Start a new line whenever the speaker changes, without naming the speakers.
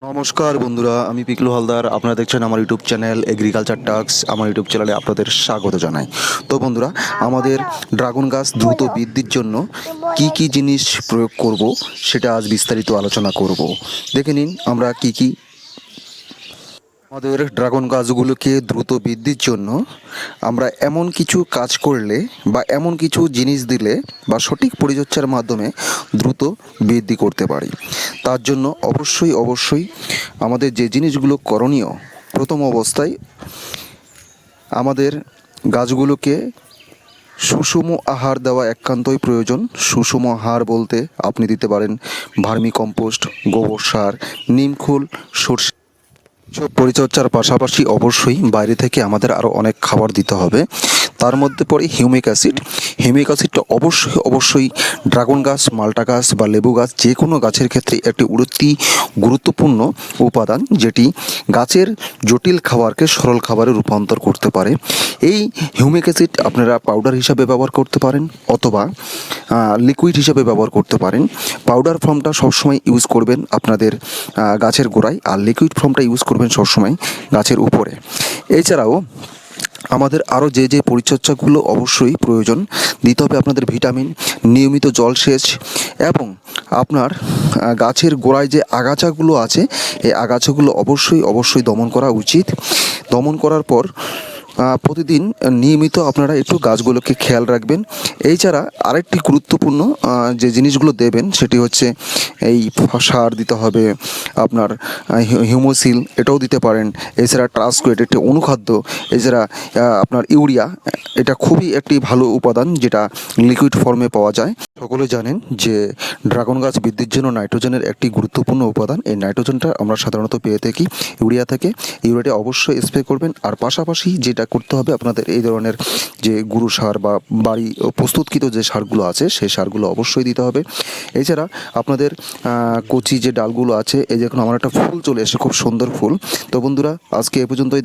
নমস্কার বন্ধুরা, আমি পিকলু হালদার। আপনারা দেখছেন আমার ইউটিউব চ্যানেল এগ্রিকালচার টাক্স। আমার ইউটিউব চ্যানেলে আপনাদের স্বাগত জানাই। তো বন্ধুরা, আমাদের ড্রাগন গাছ দ্রুত বৃদ্ধির জন্য কি কি জিনিস প্রয়োগ করব সেটা আজ বিস্তারিত আলোচনা করব। দেখে নিন আমরা কি কি আমাদের ড্রাগন গাছগুলোকে দ্রুত বৃদ্ধির জন্য আমরা এমন কিছু কাজ করলে বা এমন কিছু জিনিস দিলে বা সঠিক পরিচর্যার মাধ্যমে দ্রুত বৃদ্ধি করতে পারি। তার জন্য অবশ্যই আমাদের যে জিনিসগুলো করণীয়, প্রথম অবস্থায় আমাদের গাছগুলোকে সুষম আহার দেওয়া একান্তই প্রয়োজন। সুষম আহার বলতে আপনি দিতে পারেন ভার্মি কম্পোস্ট, গোবর সার, নিমখোল, সরষে। সব পরিচর্যার পাশাপাশি অবশ্যই বাইরে থেকে আমাদের আরও অনেক খাবার দিতে হবে। তার মধ্যে পড়ে হিউমিক অ্যাসিড। হিউমিক অ্যাসিডটা অবশ্যই ড্রাগন গাছ, মাল্টা গাছ বা লেবু গাছ যে কোনো গাছের ক্ষেত্রে একটি অতি গুরুত্বপূর্ণ উপাদান, যেটি গাছের জটিল খাবারকে সরল খাবারে রূপান্তর করতে পারে। এই হিউমিক অ্যাসিড আপনারা পাউডার হিসাবে ব্যবহার করতে পারেন অথবা লিকুইড হিসাবে ব্যবহার করতে পারেন। পাউডার ফর্মটা সবসময় ইউজ করবেন আপনাদের গাছের গোড়ায়, আর লিকুইড ফর্মটা ইউজ করবেন সবসময় গাছের উপরে। এছাড়াও আমাদের আরও যে পরিচর্যাগুলো অবশ্যই প্রয়োজন দিতে হবে আপনাদের ভিটামিন, নিয়মিত জলসেচ এবং আপনার গাছের গোড়ায় যে আগাছাগুলো আছে এই আগাছাগুলো অবশ্যই দমন করা উচিত। দমন করার পর প্রতিদিন নিয়মিত আপনারা একটু গাছগুলোকে খেয়াল রাখবেন। এছাড়া আরেকটি গুরুত্বপূর্ণ যে জিনিসগুলো দেবেন সেটি হচ্ছে এই সার দিতে হবে আপনার হিউমোসিল, এটাও দিতে পারেন। এছাড়া ট্রাস্কোয়েট একটি অনুখাদ্য, এছাড়া আপনার ইউরিয়া, এটা খুবই একটি ভালো উপাদান যেটা লিকুইড ফর্মে পাওয়া যায়। সকলে জানেন যে ড্রাগন গাছ বৃদ্ধির জন্য নাইট্রোজেনের একটি গুরুত্বপূর্ণ উপাদান। এই নাইট্রোজেনটা আমরা সাধারণত পেয়ে থাকি ইউরিয়া থেকে। ইউরিয়াটা অবশ্যই স্প্রে করবেন। আর পাশাপাশি যেটা করতে হবে আপনাদের এই ধরনের যে গুঁড়ো সার বা বাড়ি প্রস্তুতকৃত যে সারগুলো আছে সেই সারগুলো অবশ্যই দিতে হবে। এছাড়া আপনাদের কচি যে ডালগুলো আছে, এই দেখুন আমার একটা ফুল চলে এসে, খুব সুন্দর ফুল। তো বন্ধুরা, আজকে এ পর্যন্তই।